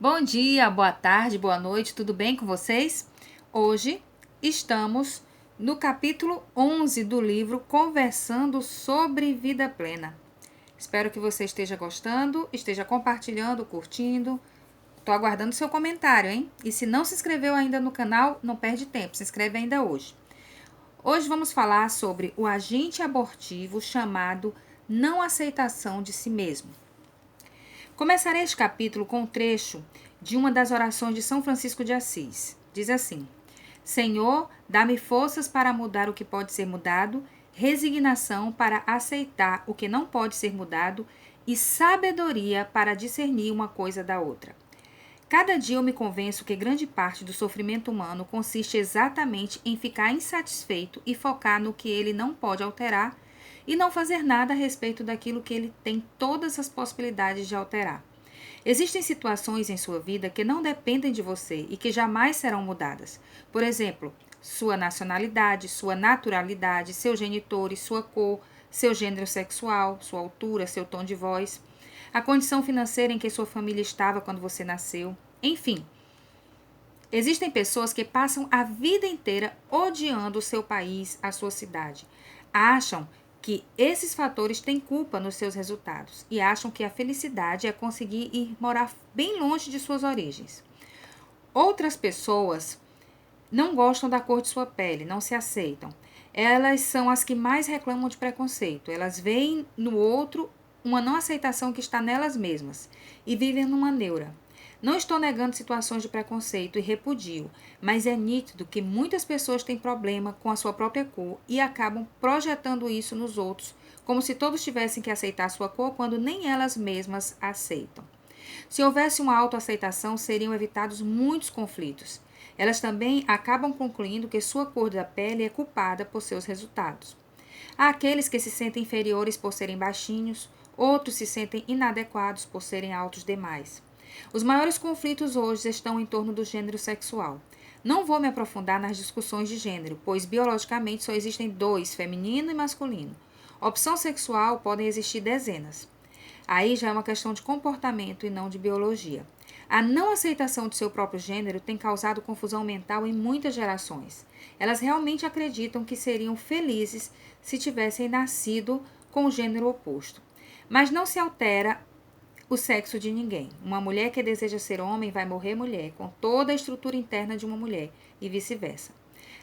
Bom dia, boa tarde, boa noite, tudo bem com vocês? Hoje estamos no capítulo 11 do livro Conversando sobre Vida Plena. Espero que você esteja gostando, esteja compartilhando, curtindo. Estou aguardando seu comentário, hein? E se não se inscreveu ainda no canal, não perde tempo, se inscreve ainda hoje. Hoje vamos falar sobre o agente abortivo chamado não aceitação de si mesmo. Começarei este capítulo com um trecho de uma das orações de São Francisco de Assis. Diz assim: Senhor, dá-me forças para mudar o que pode ser mudado, resignação para aceitar o que não pode ser mudado e sabedoria para discernir uma coisa da outra. Cada dia eu me convenço que grande parte do sofrimento humano consiste exatamente em ficar insatisfeito e focar no que ele não pode alterar e não fazer nada a respeito daquilo que ele tem todas as possibilidades de alterar. Existem situações em sua vida que não dependem de você e que jamais serão mudadas. Por exemplo, sua nacionalidade, sua naturalidade, seus genitores, sua cor, seu gênero sexual, sua altura, seu tom de voz, a condição financeira em que sua família estava quando você nasceu. Enfim, existem pessoas que passam a vida inteira odiando o seu país, a sua cidade. Acham que esses fatores têm culpa nos seus resultados e acham que a felicidade é conseguir ir morar bem longe de suas origens. Outras pessoas não gostam da cor de sua pele, não se aceitam. Elas são as que mais reclamam de preconceito. Elas veem no outro uma não aceitação que está nelas mesmas e vivem numa neura. Não estou negando situações de preconceito e repudio, mas é nítido que muitas pessoas têm problema com a sua própria cor e acabam projetando isso nos outros, como se todos tivessem que aceitar sua cor quando nem elas mesmas aceitam. Se houvesse uma autoaceitação, seriam evitados muitos conflitos. Elas também acabam concluindo que sua cor da pele é culpada por seus resultados. Há aqueles que se sentem inferiores por serem baixinhos, outros se sentem inadequados por serem altos demais. Os maiores conflitos hoje estão em torno do gênero sexual. Não vou me aprofundar nas discussões de gênero, pois biologicamente só existem dois, feminino e masculino. Opção sexual podem existir dezenas. Aí já é uma questão de comportamento e não de biologia. A não aceitação de seu próprio gênero tem causado confusão mental em muitas gerações. Elas realmente acreditam que seriam felizes se tivessem nascido com o gênero oposto. Mas não se altera o sexo de ninguém. Uma mulher que deseja ser homem vai morrer mulher, com toda a estrutura interna de uma mulher, e vice-versa.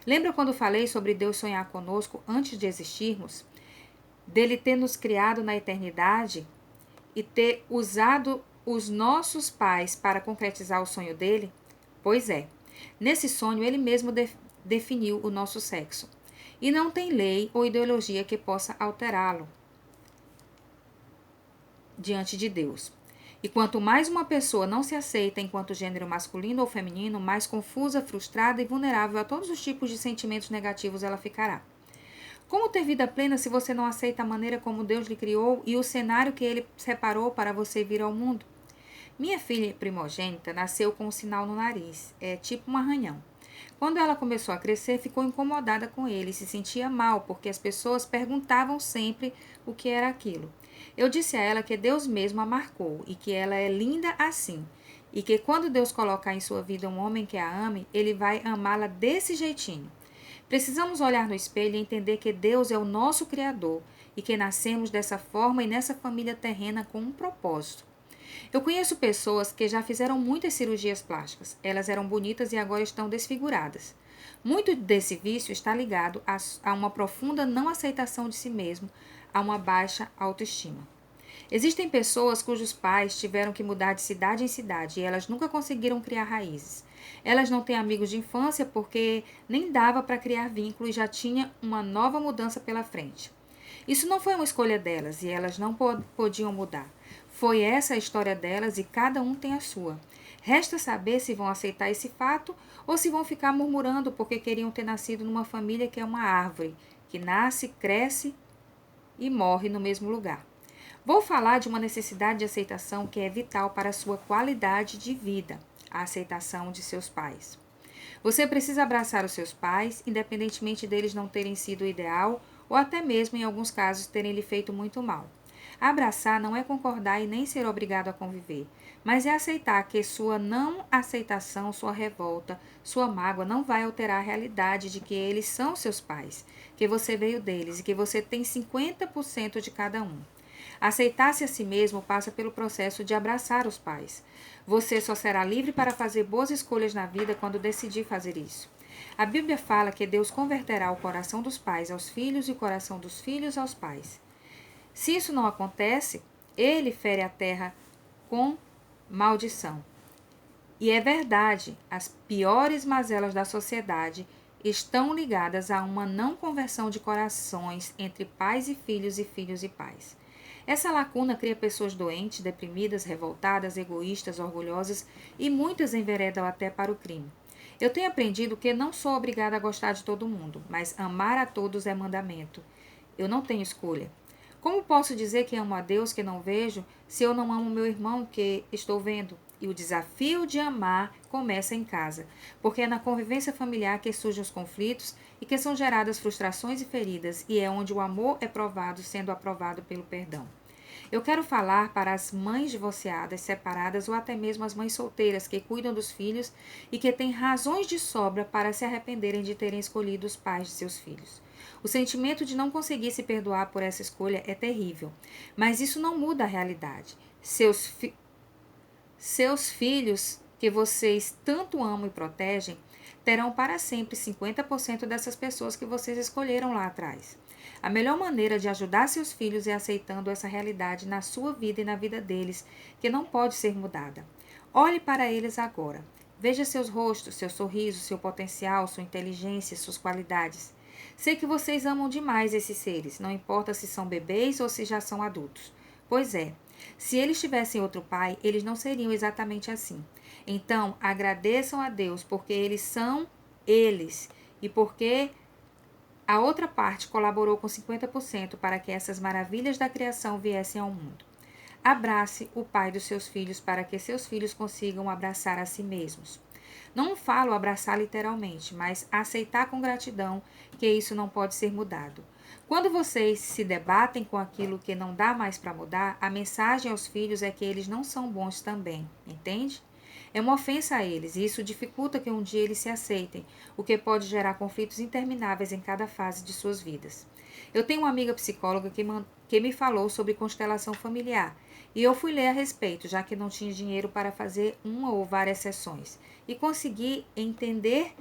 Lembra quando falei sobre Deus sonhar conosco antes de existirmos? Dele ter nos criado na eternidade e ter usado os nossos pais para concretizar o sonho dele? Pois é, nesse sonho ele mesmo definiu o nosso sexo. E não tem lei ou ideologia que possa alterá-lo diante de Deus. E quanto mais uma pessoa não se aceita enquanto gênero masculino ou feminino, mais confusa, frustrada e vulnerável a todos os tipos de sentimentos negativos ela ficará. Como ter vida plena se você não aceita a maneira como Deus lhe criou e o cenário que ele separou para você vir ao mundo? Minha filha primogênita nasceu com um sinal no nariz, tipo um arranhão. Quando ela começou a crescer, ficou incomodada com ele e se sentia mal, porque as pessoas perguntavam sempre o que era aquilo. Eu disse a ela que Deus mesmo a marcou e que ela é linda assim, e que quando Deus colocar em sua vida um homem que a ame, ele vai amá-la desse jeitinho. Precisamos olhar no espelho e entender que Deus é o nosso Criador e que nascemos dessa forma e nessa família terrena com um propósito. Eu conheço pessoas que já fizeram muitas cirurgias plásticas. Elas eram bonitas e agora estão desfiguradas. Muito desse vício está ligado a uma profunda não aceitação de si mesmo, a uma baixa autoestima. Existem pessoas cujos pais tiveram que mudar de cidade em cidade e elas nunca conseguiram criar raízes. Elas não têm amigos de infância porque nem dava para criar vínculo e já tinha uma nova mudança pela frente. Isso não foi uma escolha delas e elas não podiam mudar. Foi essa a história delas e cada um tem a sua. Resta saber se vão aceitar esse fato ou se vão ficar murmurando porque queriam ter nascido numa família que é uma árvore, que nasce, cresce e morre no mesmo lugar. Vou falar de uma necessidade de aceitação que é vital para a sua qualidade de vida, a aceitação de seus pais. Você precisa abraçar os seus pais, independentemente deles não terem sido o ideal ou até mesmo, em alguns casos, terem lhe feito muito mal. Abraçar não é concordar e nem ser obrigado a conviver, mas é aceitar que sua não aceitação, sua revolta, sua mágoa não vai alterar a realidade de que eles são seus pais, que você veio deles e que você tem 50% de cada um. Aceitar-se a si mesmo passa pelo processo de abraçar os pais. Você só será livre para fazer boas escolhas na vida quando decidir fazer isso. A Bíblia fala que Deus converterá o coração dos pais aos filhos e o coração dos filhos aos pais. Se isso não acontece, ele fere a terra com maldição. E é verdade, as piores mazelas da sociedade estão ligadas a uma não conversão de corações entre pais e filhos e pais. Essa lacuna cria pessoas doentes, deprimidas, revoltadas, egoístas, orgulhosas e muitas enveredam até para o crime. Eu tenho aprendido que não sou obrigada a gostar de todo mundo, mas amar a todos é mandamento. Eu não tenho escolha. Como posso dizer que amo a Deus que não vejo, se eu não amo meu irmão que estou vendo? E o desafio de amar começa em casa, porque é na convivência familiar que surgem os conflitos e que são geradas frustrações e feridas, e é onde o amor é provado, sendo aprovado pelo perdão. Eu quero falar para as mães divorciadas, separadas ou até mesmo as mães solteiras que cuidam dos filhos e que têm razões de sobra para se arrependerem de terem escolhido os pais de seus filhos. O sentimento de não conseguir se perdoar por essa escolha é terrível, mas isso não muda a realidade. Seus filhos, que vocês tanto amam e protegem, terão para sempre 50% dessas pessoas que vocês escolheram lá atrás. A melhor maneira de ajudar seus filhos é aceitando essa realidade na sua vida e na vida deles, que não pode ser mudada. Olhe para eles agora. Veja seus rostos, seu sorriso, seu potencial, sua inteligência, suas qualidades. Sei que vocês amam demais esses seres, não importa se são bebês ou se já são adultos. Pois é, se eles tivessem outro pai, eles não seriam exatamente assim. Então, agradeçam a Deus porque eles são eles e porque a outra parte colaborou com 50% para que essas maravilhas da criação viessem ao mundo. Abrace o pai dos seus filhos para que seus filhos consigam abraçar a si mesmos. Não falo abraçar literalmente, mas aceitar com gratidão que isso não pode ser mudado. Quando vocês se debatem com aquilo que não dá mais para mudar, a mensagem aos filhos é que eles não são bons também, entende? É uma ofensa a eles e isso dificulta que um dia eles se aceitem, o que pode gerar conflitos intermináveis em cada fase de suas vidas. Eu tenho uma amiga psicóloga que me falou sobre constelação familiar e eu fui ler a respeito, já que não tinha dinheiro para fazer uma ou várias sessões, e consegui entender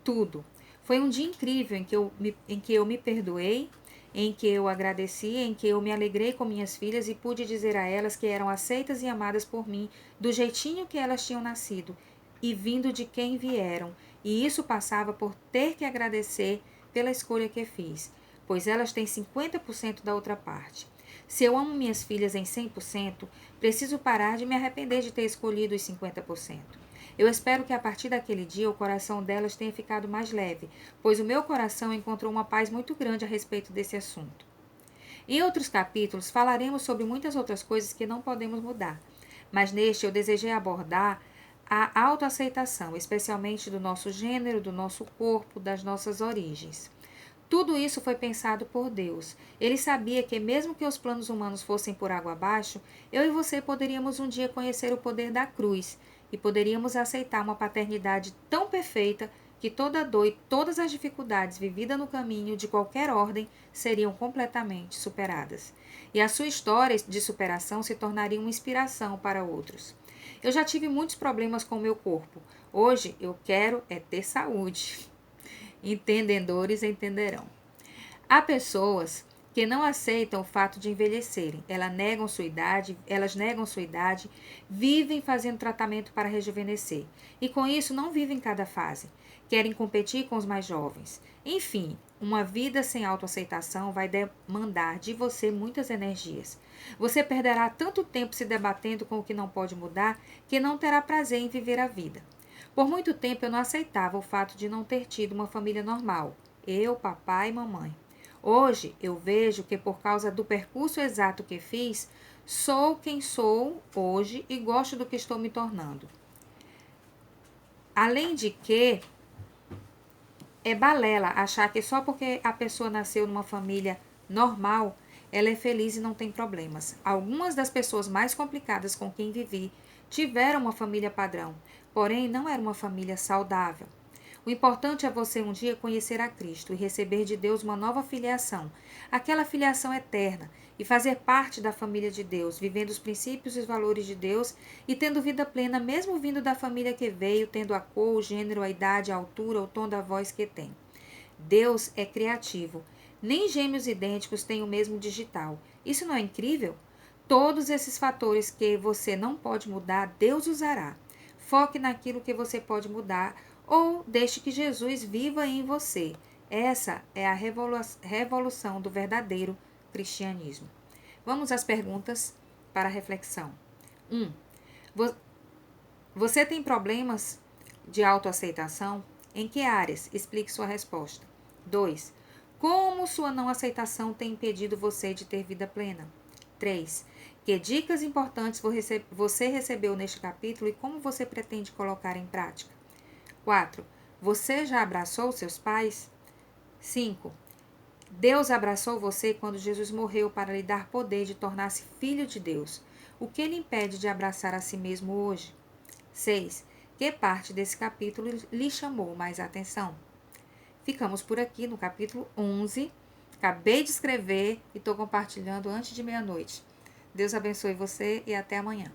tudo. Foi um dia incrível em que eu me perdoei, em que eu agradeci, em que eu me alegrei com minhas filhas e pude dizer a elas que eram aceitas e amadas por mim, do jeitinho que elas tinham nascido e vindo de quem vieram. E isso passava por ter que agradecer pela escolha que fiz, pois elas têm 50% da outra parte. Se eu amo minhas filhas em 100%, preciso parar de me arrepender de ter escolhido os 50%. Eu espero que a partir daquele dia o coração delas tenha ficado mais leve, pois o meu coração encontrou uma paz muito grande a respeito desse assunto. Em outros capítulos falaremos sobre muitas outras coisas que não podemos mudar, mas neste eu desejei abordar a autoaceitação, especialmente do nosso gênero, do nosso corpo, das nossas origens. Tudo isso foi pensado por Deus. Ele sabia que, mesmo que os planos humanos fossem por água abaixo, eu e você poderíamos um dia conhecer o poder da cruz e poderíamos aceitar uma paternidade tão perfeita que toda dor e todas as dificuldades vividas no caminho de qualquer ordem seriam completamente superadas. E a sua história de superação se tornaria uma inspiração para outros. Eu já tive muitos problemas com o meu corpo. Hoje eu quero é ter saúde. Entendedores entenderão. Há pessoas que não aceitam o fato de envelhecerem. Elas negam sua idade, vivem fazendo tratamento para rejuvenescer. E com isso não vivem cada fase. Querem competir com os mais jovens. Enfim, uma vida sem autoaceitação vai demandar de você muitas energias. Você perderá tanto tempo se debatendo com o que não pode mudar que não terá prazer em viver a vida. Por muito tempo eu não aceitava o fato de não ter tido uma família normal. Eu, papai e mamãe. Hoje eu vejo que por causa do percurso exato que fiz, sou quem sou hoje e gosto do que estou me tornando. Além de que é balela achar que só porque a pessoa nasceu numa família normal, Ela é feliz e não tem problemas. Algumas das pessoas mais complicadas com quem vivi tiveram uma família padrão, porém não era uma família saudável. O importante é você um dia conhecer a Cristo e receber de Deus uma nova filiação, aquela filiação eterna, e fazer parte da família de Deus, vivendo os princípios e os valores de Deus e tendo vida plena, mesmo vindo da família que veio, tendo a cor, o gênero, a idade, a altura, o tom da voz que tem. Deus é criativo. Nem gêmeos idênticos têm o mesmo digital. Isso não é incrível? Todos esses fatores que você não pode mudar, Deus usará. Foque naquilo que você pode mudar ou deixe que Jesus viva em você. Essa é a revolução do verdadeiro cristianismo. Vamos às perguntas para reflexão. 1. Você tem problemas de autoaceitação? Em que áreas? Explique sua resposta. 2. Como sua não aceitação tem impedido você de ter vida plena? 3. Que dicas importantes você recebeu neste capítulo e como você pretende colocar em prática? 4. Você já abraçou seus pais? 5. Deus abraçou você quando Jesus morreu para lhe dar poder de tornar-se filho de Deus. O que lhe impede de abraçar a si mesmo hoje? 6. Que parte desse capítulo lhe chamou mais atenção? Ficamos por aqui no capítulo 11. Acabei de escrever e estou compartilhando antes de meia-noite. Deus abençoe você e até amanhã.